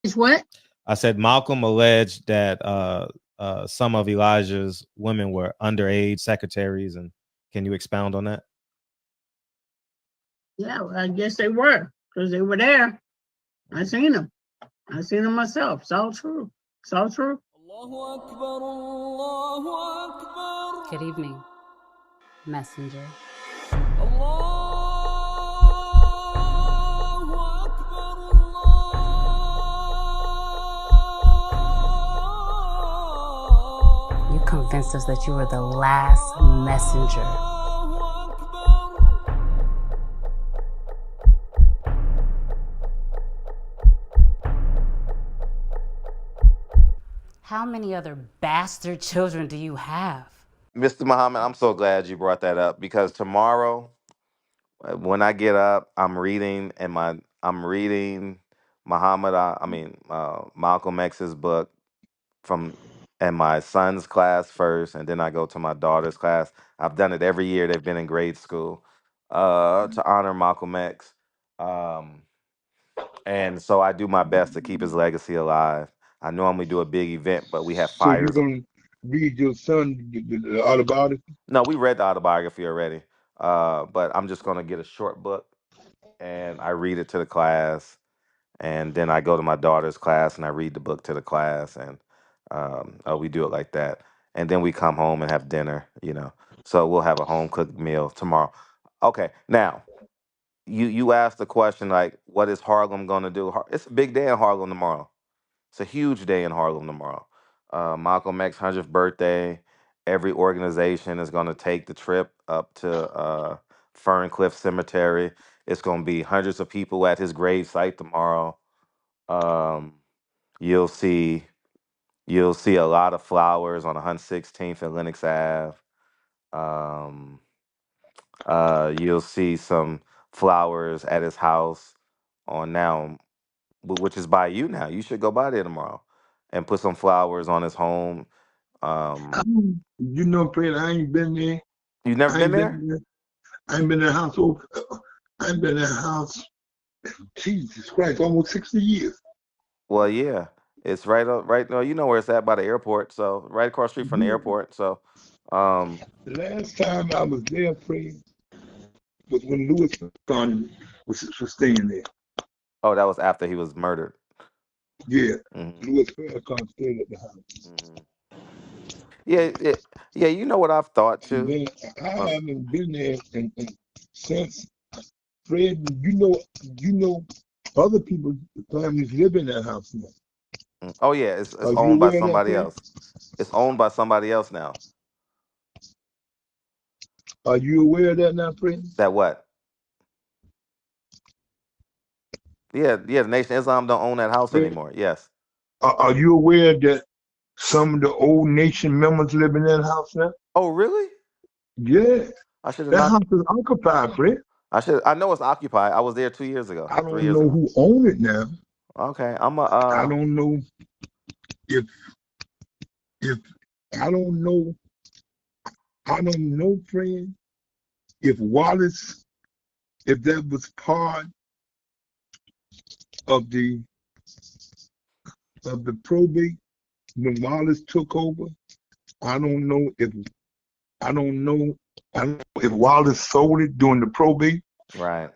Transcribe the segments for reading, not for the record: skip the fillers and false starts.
Is what? I said Malcolm alleged that some of Elijah's women were underage secretaries, and can you expound on that? Yeah, well, I guess they were because they were there. I seen them. I seen them myself. It's all true. It's all true. Good evening, messenger. You convinced us that you were the last messenger. How many other bastard children do you have? Mr. Muhammad, I'm so glad you brought that up because tomorrow, when I get up, I'm reading Malcolm X's book from and my son's class first, and then I go to my daughter's class. I've done it every year. They've been in grade school to honor Malcolm X. Um, and so I do my best to keep his legacy alive. I normally do a big event, but we have So you're fires. gonna read your son the autobiography? No, we read the autobiography already. But I'm just gonna get a short book and I read it to the class, and then I go to my daughter's class and I read the book to the class, and we do it like that, and then we come home and have dinner. So we'll have a home cooked meal tomorrow. Okay, now you asked the question like, what is Harlem gonna do? It's a big day in Harlem tomorrow. It's a huge day in Harlem tomorrow. Malcolm X 100th birthday. Every organization is going to take the trip up to Ferncliff Cemetery. It's going to be hundreds of people at his grave site tomorrow. Um, you'll see you'll see a lot of flowers on 116th and Lenox Ave. Um, you'll see some flowers at his house on now which is by you now. You should go by there tomorrow and put some flowers on his home. Um, Fred, I ain't been there. you've never I been ain't there? been there. I ain't been in the house. I ain't been in the house. Jesus Christ, almost 60 years. Well, yeah, it's right up, right. No, you know where it's at by the airport. So right across the street from the Yeah. airport. So, um, The last time I was there, Fred, was when Louis Farrakhan was staying there. oh, that was after he was murdered. Yeah, Hmm. Louis Farrakhan stayed at the house. Hmm. Yeah, yeah. You know what I've thought And too. then I Uh, haven't been there and since. Fred, you know, other people's families live in that house now. oh yeah, it's Are you owned by aware of that, somebody Fred? else. It's owned by somebody else now. Are you aware of that now, Fred? That what? Yeah, yeah. The Nation of Islam don't own that house Fred, anymore. Yes. are you aware that some of the old nation members live in that house now? Oh, really? Yeah, I should have that not. house is occupied, Fred. I know it's occupied. I was there 2 years ago, I three don't years know ago. who own it now. Okay, I'm a. I don't know if if I don't know. I don't know, Fred, if Wallace, if that was part of the probate when Wallace took over. I don't know if I don't know I don't know if Wallace sold it during the probate, right.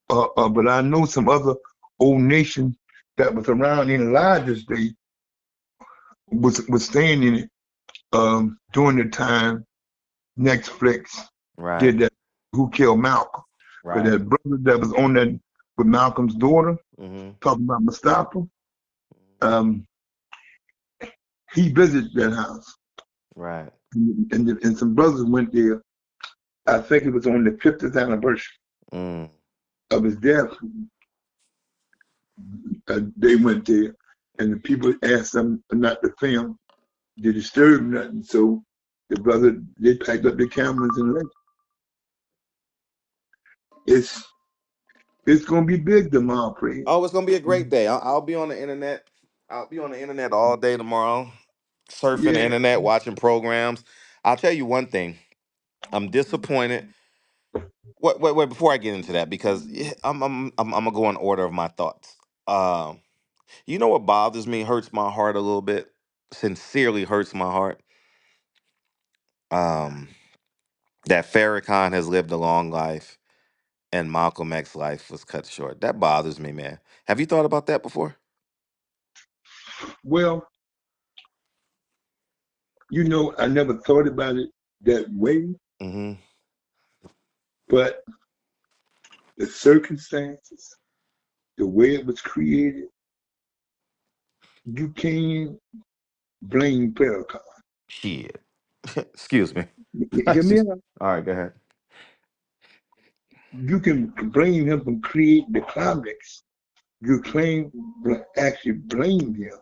but I know some other old nation that was around in Elijah's day was staying in it during the time Netflix Right. did that. Who killed Malcolm? Because Right. that brother that was on that with Malcolm's daughter, Hmm. talking about Mustafa, um, he visited that house, Right. and some brothers went there. I think it was on the 50th anniversary Mm. of his death. They went there, and the people asked them not to film, to disturb nothing. So the brother, they packed up their cameras and left. It's it's gonna be big tomorrow, Fred. Oh, it's gonna be a great day. I'll be on the internet. I'll be on the internet all day tomorrow, surfing the Yeah. internet, watching programs. I'll tell you one thing. I'm disappointed. Wait, wait, wait. Before I get into that, because I'm gonna go in order of my thoughts. Um, You know what bothers me, hurts my heart a little bit, sincerely hurts my heart. Um, that Farrakhan has lived a long life and Malcolm X's life was cut short. That bothers me, man. Have you thought about that before? Well, I never thought about it that way, Mm-hmm. but the circumstances, the way it was created, you can't blame Farrakhan. Shit. Excuse me. Hear me out. All right, go ahead. You can blame him for creating the climax. You actually blame him.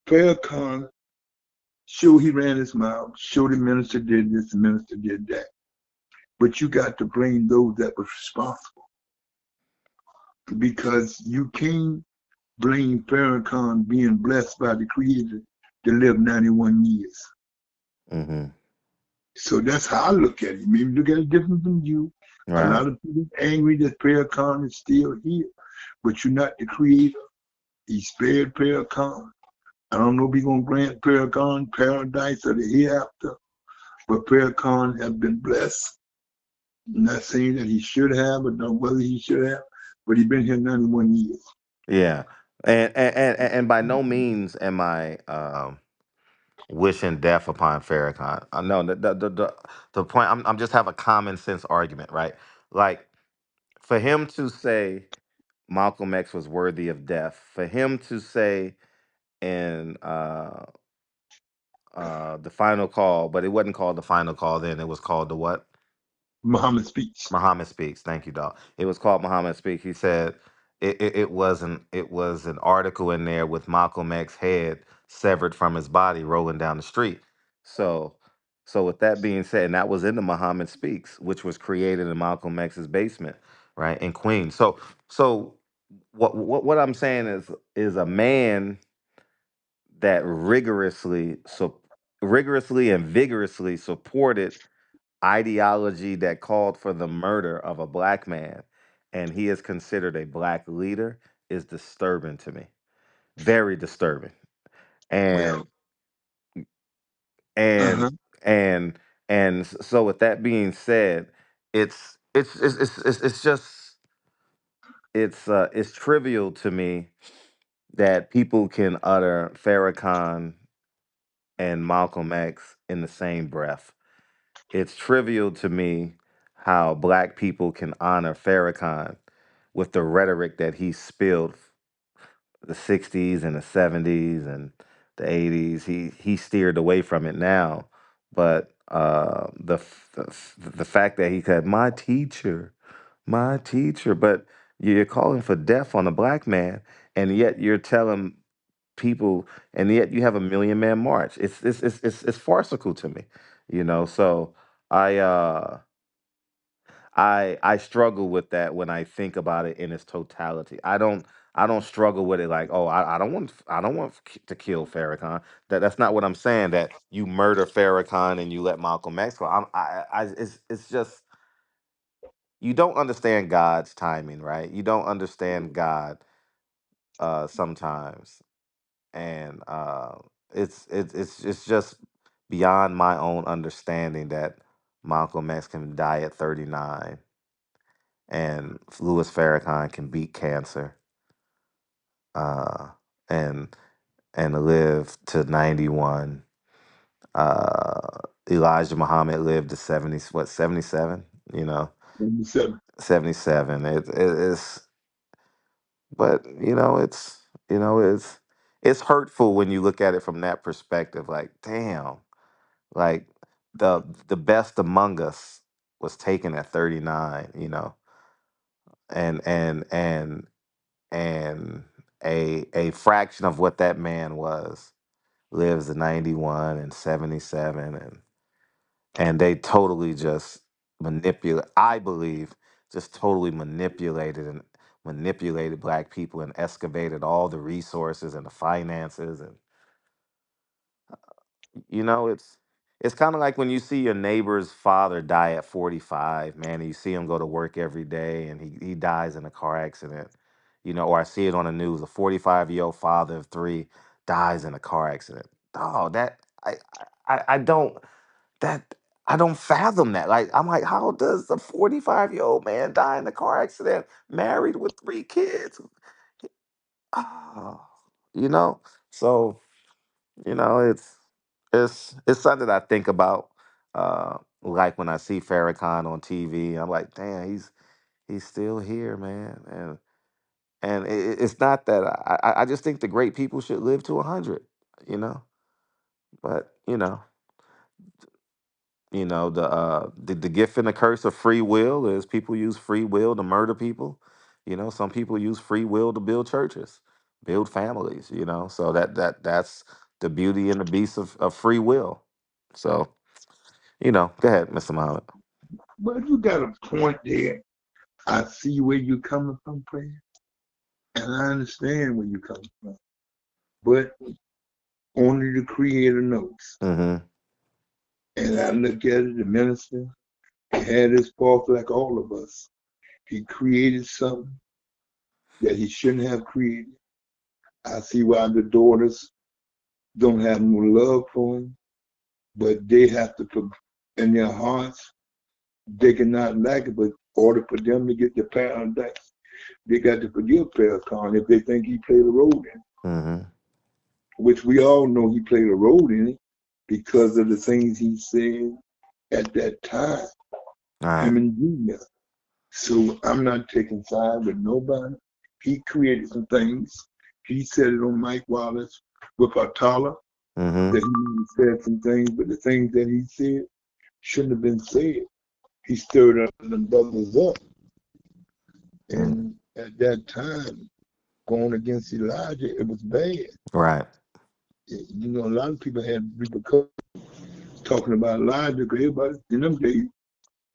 Farrakhan, sure, he ran his mouth. Sure, the minister did this, the minister did that. But you got to blame those that was responsible, because you can't blame Farrakhan being blessed by the Creator to live 91 years. Mm-hmm. So that's how I look at it. Maybe look at it different from you. A Right. lot of people angry that Farrakhan is still here, but you're not the Creator. He spared Farrakhan. I don't know if he's gonna grant Farrakhan paradise or the hereafter, but Farrakhan has been blessed. I'm not saying that he should have, or not whether he should have, but he's been here 91 years. Yeah. And by no means am I wishing death upon Farrakhan. I know the point. I'm just have a common sense argument, right? Like for him to say Malcolm X was worthy of death, for him to say in the final call, but it wasn't called the final call then. It was called the what? Muhammad speaks. Muhammad Speaks. Thank you, dog. It was called Muhammad Speaks. He said it was an article in there with Malcolm X head severed from his body rolling down the street. So with that being said, and that was in the Muhammad Speaks, which was created in Malcolm X's basement, right, in Queens. So what I'm saying is a man that rigorously and vigorously supported ideology that called for the murder of a black man and he is considered a black leader is disturbing to me, very disturbing. and Well, and uh-huh. and so with that being said, it's just it's trivial to me that people can utter Farrakhan and Malcolm X in the same breath. It's trivial to me how black people can honor Farrakhan with the rhetoric that he spilled the 60s and the 70s and the 80s. He steered away from it now, but the fact that he said my teacher, but you're calling for death on a black man, and yet you're telling people, and yet you have a Million Man March. It's farcical to me, So I uh I struggle with that when I think about it in its totality. I don't struggle with it like, oh, I don't want to kill Farrakhan. That's not what I'm saying. That you murder Farrakhan and you let Malcolm X go. It's just you don't understand God's timing, right? You don't understand God sometimes, and it's just beyond my own understanding that Malcolm X can die at 39 and Louis Farrakhan can beat cancer uh, and live to 91. Elijah Muhammad lived to 70, what, 77? 77. 77. It's, but it's hurtful when you look at it from that perspective. Like, damn, like the best among us was taken at 39. And and a fraction of what that man was lives to 91 and 77, and they totally just manipulate, I believe, just totally manipulated black people and excavated all the resources and the finances. And it's kind of like when you see your neighbor's father die at 45, man, and you see him go to work every day and he dies in a car accident. or I see it on the news. A 45-year-old father of three dies in a car accident. Oh, that I don't that I don't fathom that. Like I'm like, how does a 45-year-old man die in a car accident, married with three kids? Oh, you know. So it's something that I think about. Like when I see Farrakhan on TV, I'm like, damn, he's still here, man. And it's not that I just think the great people should live to 100, you know. But the gift and the curse of free will is people use free will to murder people. Some people use free will to build churches, build families. So that's the beauty and the beast of free will. So go ahead, Mr. Muhammad. But you got a point there. I see where you're coming from, prayer, and I understand where you're coming from. But only the Creator knows. Mm-hmm. And I look at it, the minister, he had his fault like all of us. He created something that he shouldn't have created. I see why the daughters don't have no love for him, but they have to put in their hearts, they cannot like it, but in order for them to get the paradise, they got to forgive Farrakhan if they think he played a role in it, Mm-hmm. which we all know he played a role in it because of the things he said at that time, All right. him and Junior. So I'm not taking side with nobody. He created some things. He said it on Mike Wallace with Atala Mm-hmm. that he said some things, but the things that he said shouldn't have been said. He stirred up them brothers up. Mm. And at that time, going against Elijah, it was bad. Right. A lot of people had repercussions talking about Elijah because everybody in them days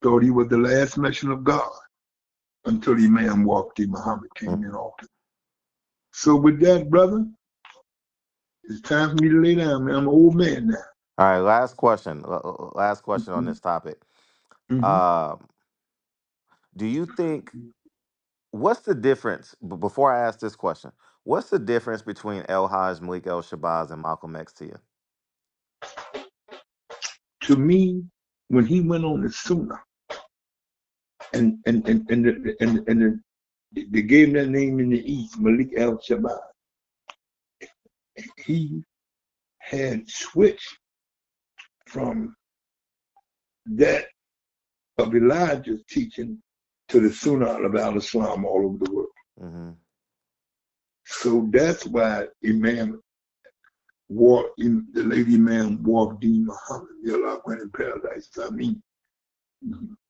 thought he was the last messenger of God until the man walked in, Muhammad came in office. So with that, brother, it's time for me to lay down, man. I'm an old man now. All right. Last question. Last question on Mm-hmm. this topic. Mm-hmm. Um, do you think what's the difference? Before I ask this question, what's the difference between El-Hajj, Malik El-Shabazz, and Malcolm X to you? To me, when he went on the Sunnah and they gave him that name in the East, Malik El-Shabazz, he had switched from that of Elijah's teaching to the Sunnah of al-Islam all over the world. Mm-hmm. So that's why the lady Imam walked in Muhammad, Allah went in paradise. I mean,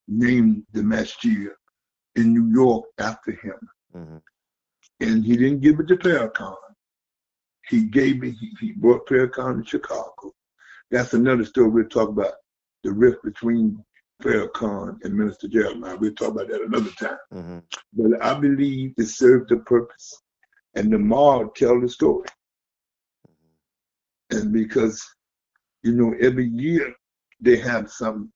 named the masjid in New York after him. Mm-hmm. And he didn't give it to Farrakhan. He brought Farrakhan to Chicago. That's another story we'll talk about, the rift between Farrakhan and Minister Jeremiah. We'll talk about that another time. Mm-hmm. But I believe it served a purpose. And the Maud tell the story. And because, every year they have some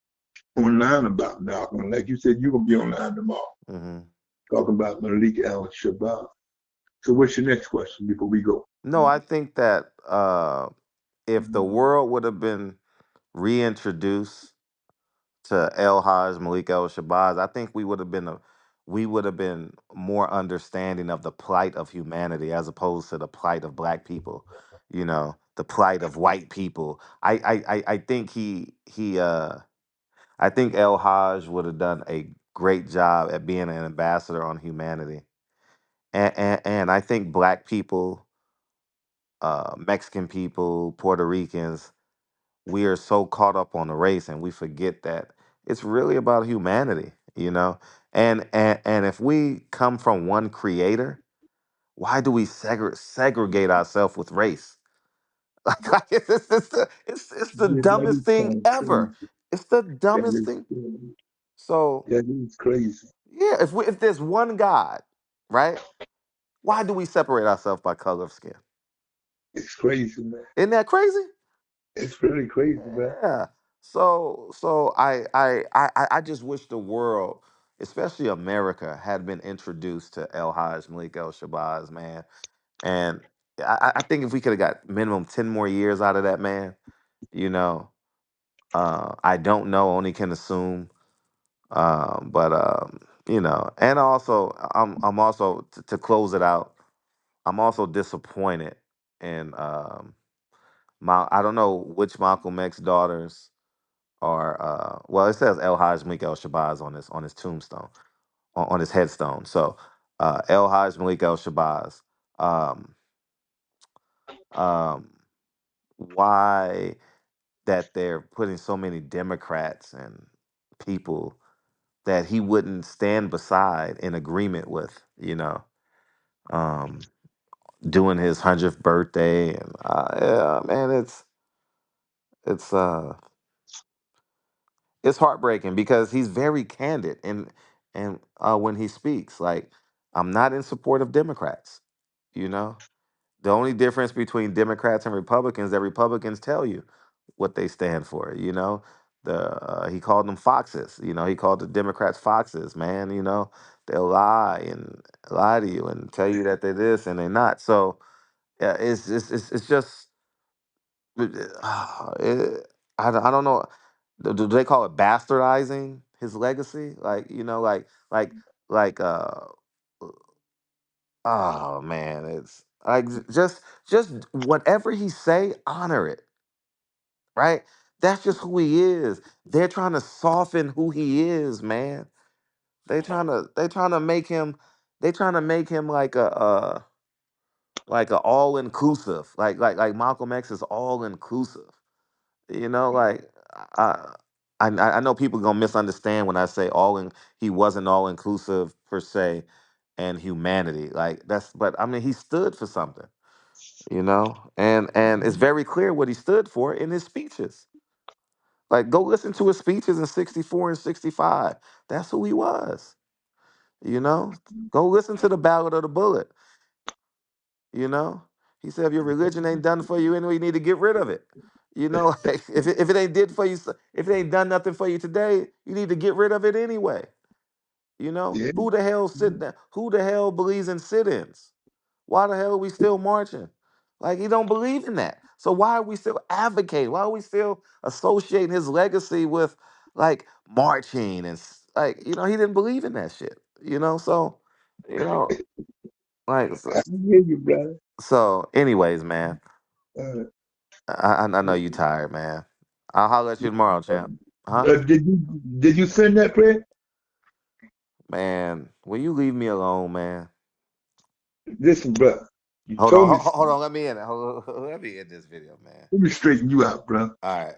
online about Malcolm. Like you said, you're going to be online tomorrow Mm-hmm. talking about Malik al-Shabazz. So what's your next question before we go? No, I think that if the world would have been reintroduced to El-Hajj, Malik El-Shabazz, I think we would have been more understanding of the plight of humanity as opposed to the plight of black people, the plight of white people. I think I think El-Hajj would have done a great job at being an ambassador on humanity. And I think black people, Mexican people, Puerto Ricans, we are so caught up on the race and we forget that it's really about humanity, and if we come from one creator, why do we segregate ourselves with race? Like it's the That dumbest is thing kind of ever. crazy. It's the That dumbest is, thing. So that is crazy. yeah, if there's one God, right, why do we separate ourselves by color of skin? It's crazy, man. Isn't that crazy? It's really crazy, man. Yeah. So I just wish the world especially America, had been introduced to El-Hajj, Malik El-Shabazz, man. And I think if we could have got minimum 10 more years out of that man, you know, I don't know, only can assume. But you know, and also I'm also to close it out, I'm also disappointed in I don't know which Malcolm X daughters are well, it says El-Hajj Malik El-Shabazz on his tombstone, on his headstone. So El-Hajj Malik El-Shabazz. Um um why that they're putting so many Democrats and people that he wouldn't stand beside in agreement with, um, doing his 100th birthday. And yeah, man, it's uh it's heartbreaking because he's very candid and when he speaks, like, I'm not in support of Democrats, you know. The only difference between Democrats and Republicans, that Republicans tell you what they stand for. You know, he called them foxes. You know, he called the Democrats foxes. Man, you know, they'll lie to you and tell you that they're this and they're not. So yeah, it's just I don't know. Do they call it bastardizing his legacy? Like, like oh man, it's like just whatever he say, honor it, right? That's just who he is. They're trying to soften who he is, man. They trying to make him like a all inclusive, like Malcolm X is all inclusive. You know, like I I know people gonna misunderstand when I say he wasn't all inclusive per se and humanity. Like but I mean he stood for something, and it's very clear what he stood for in his speeches. Like, go listen to his speeches in 64 and 65. That's who he was, you know? Go listen to the Ballad of the Bullet, you know? He said, if your religion ain't done for you anyway, you need to get rid of it. You know, like, if it ain't did for you, if it ain't done nothing for you today, you need to get rid of it anyway. You know, Yeah. who the hell sit down? Who the hell believes in sit-ins? Why the hell are we still marching? Like, he don't believe in that. So why are we still advocating? Why are we still associating his legacy with like marching and like, he didn't believe in that shit. So you know like I hear you, brother. anyways, man, Uh, I know you tired, man. I'll holler at you tomorrow, champ. Huh? did you send that prayer? Man, will you leave me alone, man? Listen, brother. You Hold on, told me. hold on. Let me in. Let me end this video, man. Let me straighten you out, bro. All right.